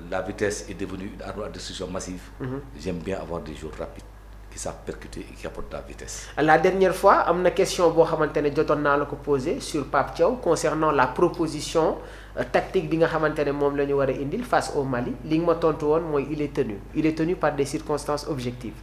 la vitesse est devenue une arme à destruction massive. J'aime bien avoir des jours rapides qui savent percuter et qui apportent la vitesse. La dernière fois am na question boo xamante ne jotoon naa la ko poser sur Pape Thiaw concernant la proposition tactique bi nga xamante ne moom la ñu war a indil face au Mali li nga ma tontu woon mooy il est tenu par des circonstances objectives.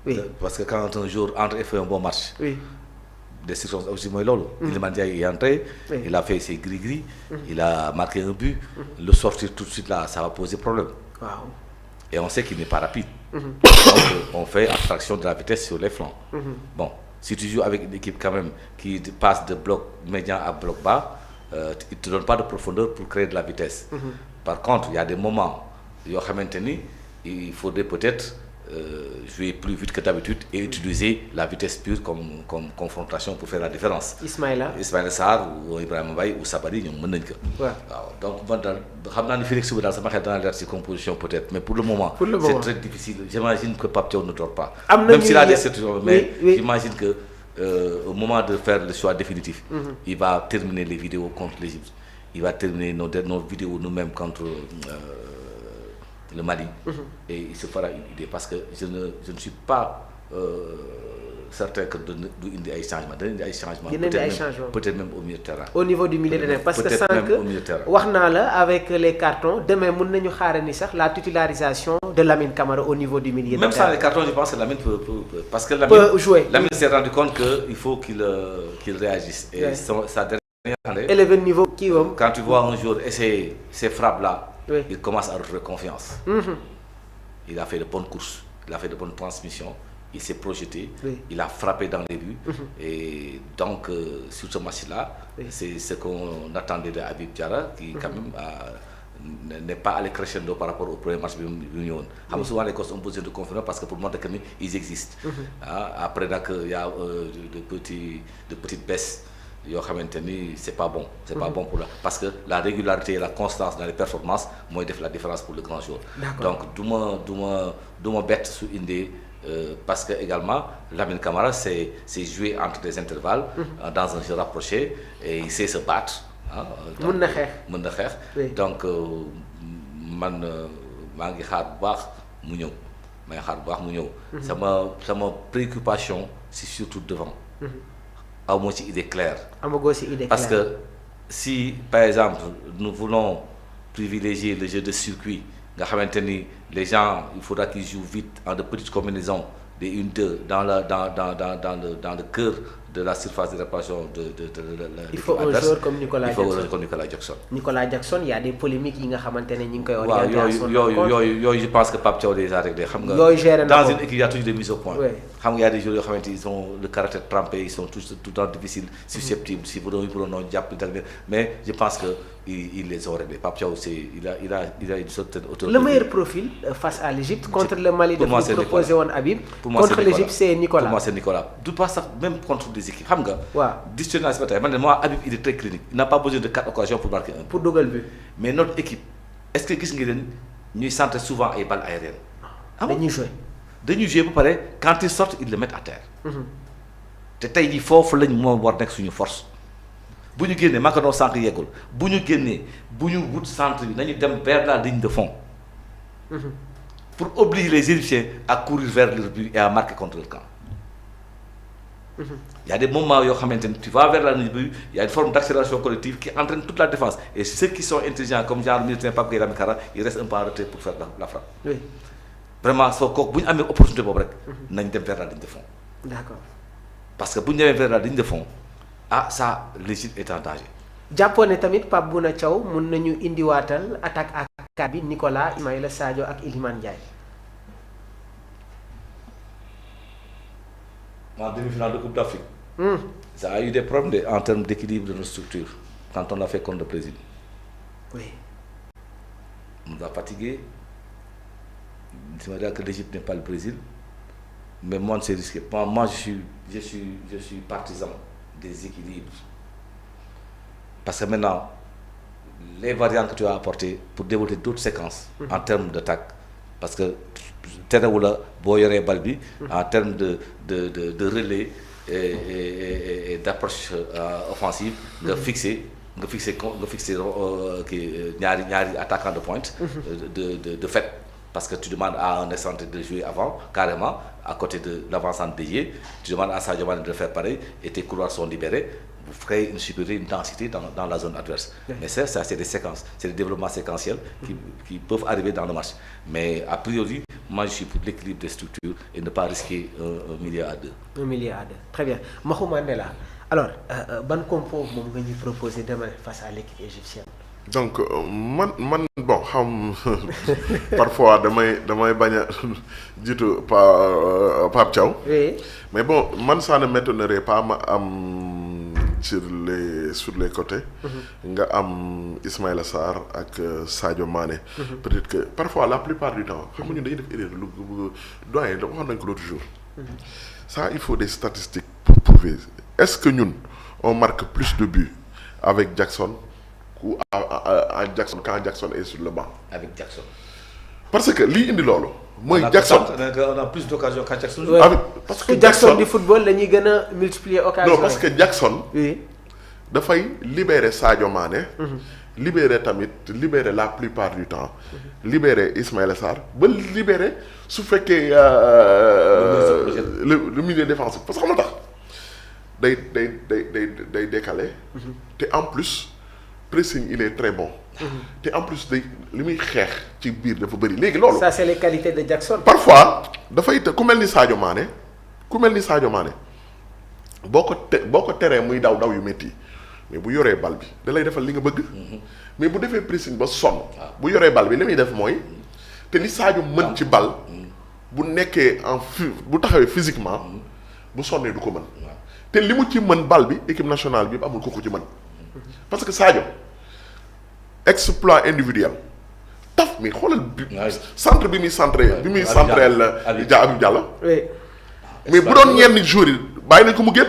Oui. Parce que quand un jour entre et fait un bon match. Oui. Des circonstances aussi mooy loolu. Iliman Ndiaye est entré. Il a fait ses gris-gris. Il a marqué un but. Le sortir tout de suite là, ça va poser problème. Waaw. Et on sait qu'il n'est pas rapide. Donc on fait abstraction de la vitesse sur les flancs. Bon, si tu joues avec une équipe quand même qui passe de bloc médian à bloc bas, il ne te donne pas de profondeur pour créer de la vitesse. Par contre, il y a des moments yoo xamante ni il faudrait peut-être jouer plus vite que d'habitude et utiliser la vitesse pure comme confrontation pour faire la différence. Ismaïla Sarr ou Ibrahima Mbaye ou Sabali ñoom mën nañ ko. waaw donc man daal xam naa ni fii rek suba daal sama xel dana leer ci composition peut-être mais pour le moment. C'est très difficile. J'imagine que Pape Thiaw ne dort pas. Même s'il a des certitudes, mais j'imagine que au moment de faire le choix définitif. Il va terminer les vidéos contre l'Égypte. Il va terminer nos vidéos nous-mêmes contre le Mali. Et il se fera une idée parce que je ne suis pas certain que du indi ay changements dana indi ay changements. Peut-être même au milieu de terrain. Au niveau du milieu de terrain parce que sànq wax naa la avec les cartons demain mën nañu xaarandi sax la titularisation de Lamine Camara au niveau du milieu de terrain. Même sans les cartons je pense que Lamine peut parce que peut jouer. Lamine s'est rendu compte que il faut qu'il réagisse. Et sa dernière année. Élever le niveau kii woom. Quand tu vois un joueur essayer ces frappes là. Il commence à retrouver confiance. Il a fait de bonnes courses, il a fait de bonnes transmissions, il s'est projeté, il a frappé dans les buts. Et donc, sur ce match-là, c'est ce qu'on attendait de Habib Diarra, qui quand même n'est pas allé crescendo par rapport au premier match de l'Union. Souvent, les Cosses ont besoin de confiance parce que pour montrer qu'ils existent. Après, il y a de petites baisses. Yoo xamante ni c'est pas bon bon pour la parce que la régularité et la constance dans les performances mooy def la différence pour le grand joueur. Donc du ma bett su indee parce que également Lamine Camara c'est jouer entre des intervalles dans un jeu rapproché et il sait se battre. mën na xeex donc man maa ngi xaar bu baax mu ñëw sama préoccupation c'est surtout devant. Amoo ci idée claire. Parce que si par exemple nous voulons privilégier le jeu de circuit nga xamante ni les gens il faudra qu'ils jouent vite en de petites combinaisons des 1-2 dans le cœur de la surface de réparation de il faut un joueur comme Nicolas Jackson. Nicolas Jackson il y a des polémiques yi nga xamante ne ñu ngi koy orienté à son yooyu je pense que Pape Thiaw déjà réglé xam nga dans une équipe il y a toujours des mises au point xam nga il y a des joueurs yoo xamante ils ont le caractère trempé ils sont tout le temps difficiles susceptibles si bu doon noonu jàpp mais je pense que ils les ont réglés. Pape Thiaw il a une certaine autorité. Le meilleur profil face à l'Égypte contre le Mali de proposer woon Habib contre l'Égypte c'est Nicolas. Pour moi c'est Nicolas du pas sax même contre des équipes xam nga. waaw dictionnaire si ba tey man moi Habib il est très clinique il n'a pas besoin de 4 occasions pour marquer un but. Pour dugal but. Mais notre équipe est-ce que gis nga leen ñuy centrer souvent ay balles aériennes. dañuy jouer ba pare quand ils sortent ils le mettent à terre. te tey jii foofu lañ moo war nekk suñu force. bu ñu génnee Macadon centre yeggul bu ñu génnee bu ñu wut centre bi nañu dem vers la ligne de fond. Pour obliger les Égyptiens à courir vers leur but et à marquer contre leur camp. Il y a des moments où tu vas vers la ligne de but, il y a une forme d'accélération collective qui entraîne toute la défense. Et ceux qui sont intelligents, comme genre militaire Pape Gueye Lamine Camara, ils restent un peu en retrait pour faire la frappe. Oui. Vraiment, si on a une opportunité, on va vers la ligne de fond. D'accord. Parce que si on vers la ligne de fond, ça, l'Égypte est en danger. Japonais tamit Pape Bouna Thiaw mën nañu indiwaatal attaque à 4 bi Nicolas Ismaïla Sadio ak Iliman Ndiaye. En demi-finale de Coupe d'Afrique. Ça a eu des problèmes en termes d'équilibre de nos structures quand on l'a fait contre le Brésil. Oui. On nous a fatigués. C'est vrai que l'Égypte n'est pas le Brésil. Mais moi, c'est risqué. Moi, je suis partisan des équilibres. Parce que maintenant, les variantes que tu as apportées pour développer d'autres séquences en termes d'attaque, parce que terewula boo yoree bal bi en termes de relais et d'approche offensive nga fixer nga fixé ñaari attaquant de pointe. de fait parce que tu demandes à un excentrique de jouer avant carrément à côté de l'avant-centre dédié, tu demandes à Sadio Mané de faire pareil et tes couloirs sont libérés. Vous créez une supériorité, une densité dans la zone adverse. Mais ça c'est des séquences, c'est des développements séquentiels qui peuvent arriver dans le match. Mais a priori, moi je suis pour l'équilibre des structures et ne pas risquer un milieu à deux. Un milieu à deux, très bien. Mahou Mandela, alors, ban compo moom nga ñuy proposer demain face à l'équipe égyptienne? Donc man bon xam parfois damay bañ a jiitu Pape Thiaw. Oui. Mais bon man ça ne m'étonnerait pas ma am sur les côtés. nga am Ismaïla Sarr ak Sadio Mané. Peut-être que parfois la plupart du temps xam nga ñun dañuy def erreur lu doyen waxoon nañ ko l'autre jour. Ça il faut des statistiques pour prouver. Est-ce que ñun on marque plus de buts avec Jackson ou à Jackson quand Jackson est sur le banc? Avec Jackson. Parce que lii indi loolu. mooy Jackson on a plus d'occasions qu'à Jackson. Ouais. Parce que Jackson du football dañuy gën a multiplier occasion. Non parce que Jackson. Oui. dafay libérer Sadio Mané. libérer la plupart du temps. libérer Ismaïla Sarr ba libérer su fekkee le milieu défensif parce que xam nga tax day décaler. te en plus pressing il est très bon. te en plus li muy xeex ci biir dafa bëri léegi loolu. Ça c'est les qualités de Jackson. Parfois dafay ku mel ni Sadio Mané boo ko teree muy daw yu métti mais bu yoree bal bi da lay defal li nga bëgg. mais bu defee pressing ba sonn. bu yoree bal bi li muy def mooy te li Sadio mën ci bal. bu nekkee bu taxawee physiquement. bu sonnee du ko mën. te li mu ci mën bal bi équipe nationale bi amul ko ci mën. parce que Sadio exploit individuel taf mi xoolal centre bi muy centré la Habib Diallo. Oui. mais bu doon ñenn jours yi bàyyi nañ ko mu génn.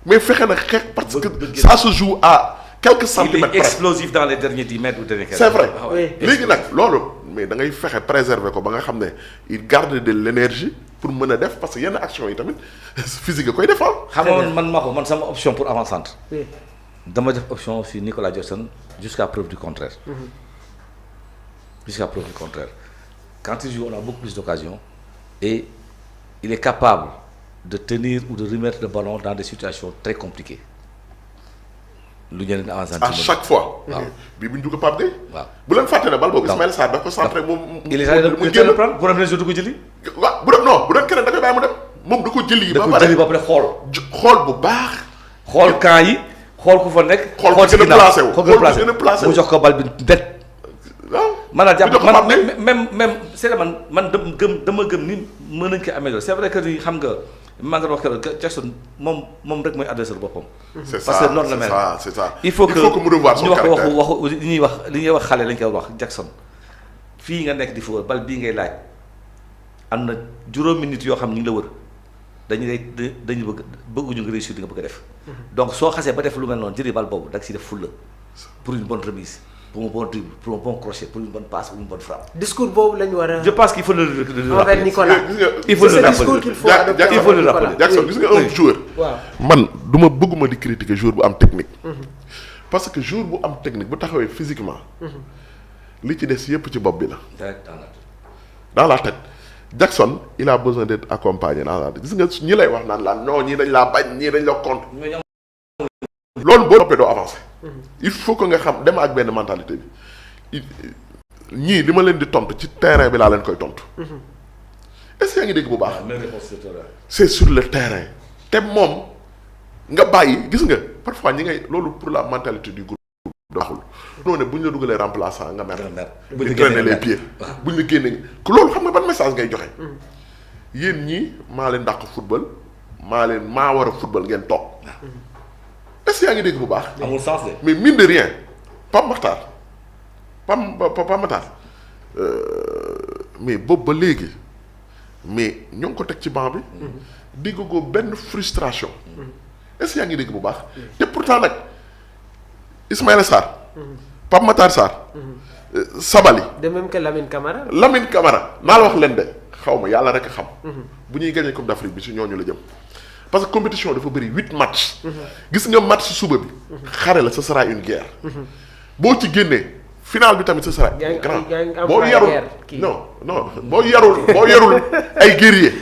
mais fexe na xeex parce que ça se joue à quelques centimètres. Il est explosif dans les derniers 10 mètres ou derniers 15 c'est vrai Oui. léegi nag loolu mais da ngay fexe préserver ko ba nga xam ne il garde de l'énergie pour mën a def parce que yenn action yi tamit physique a koy def xam nga man sama option pour avant-centre. Oui. dama def option sur Nicolas Jackson jusqu'à preuve du contraire. Jusqu'à preuve du contraire. Quand il joue, on a beaucoup plus d'occasions et il est capable de tenir ou de remettre le ballon dans des situations très compliquées. lu ñeneen avant-centre à chaque fois. waaw bii bu ñu dugg Pape Gueye. waaw bu leen fàtte ne bal boobu Ismaïla Sarr da ko centré moom. il est allé mu génn prendre bu dem ko jëli. waaw bu doon keneen da koy bàyyi mu dem moom da ko jëli. da ko jëli ba pare xool bu baax. xool camp yi xool ku fa nekk. xool ku gën a placé wu xool ku mu jox ko bal bi det. waaw maanaam jàpp man même c'est man dama gëm ni mën nañ ko améliorer c'est vrai que ni xam nga maa ngi wax que Jackson moom rek mooy adversaire boppam. c'est ça parce que noonu la mel c'est ça il faut que mu revoir son caractère ñu wax li ñuy wax xale lañ koy wax Jackson fii nga nekk di football bal bii ngay laaj am na juróomi nit yoo xam ñu ngi la wër dañu bëgguñu nga réussir li nga bëgg a def. donc soo xasee ba def lu mel noonu jëri bal boobu da nga si def fulla pour une bonne remise. pour un bon dribble, pour un bon crochet, pour une bonne passe, pour une bonne frappe. Discours boobu la ñu war a. Je pense qu'il faut le rappeler. Nicolas. Il faut le rappeler. Discours qu'il faut adopter. Il faut le rappeler. Jackson gis nga un joueur. waaw man du ma bëgguma di critiquer joueur bu am technique. parce que joueur bu am technique bu taxawee physiquement. li ci des yépp ci bopp bi la. dans la tête. Jackson il a besoin d'être accompagné dans la tête gis nga ñi lay wax naan la non ñii dañ laa bañ ñii dañ la contre. loolu boo noppee doo avancer. il faut que nga xam dem ak benn mentalité bi ñii li ma leen di tontu ci terrain bi laa leen koy tontu. est-ce que yaa ngi dégg bu baax. c'est sur le terrain. te moom nga bàyyi gis nga parfois ñi ngay loolu pour la mentalité du groupe doxul. noonu bu ñu la dugalee remplaçant nga mer. bu ñu traîner les pieds. bu ñu la génnee loolu xam nga ban message ngay joxe. yéen ñii maa leen dàq football maa war a football ngeen toog. est-ce que yaa ngi dégg bu baax. amul sens de. mais mine de rien Pape Makhtar mais boobu ba léegi mais ñoo ngi ko teg ci banc bi. dégg ko benn frustration. est-ce que yaa ngi dégg bu baax. te pourtant nag Ismaïla Sarr. Pape Makhtar Sarr. Sabali. de même que Lamine Camara. Lamine Camara naa la wax leen de xaw ma yàlla rek a xam. bu ñuy gagné Coupe d'Afrique bi si ñooñu la jëm. parce que compétition dafa bëri 8 matchs. gis nga match suba bi. xare la ce sera une guerre. boo ci génnee final bi tamit ce sera grand boo yarul non boo yarul ay guerrier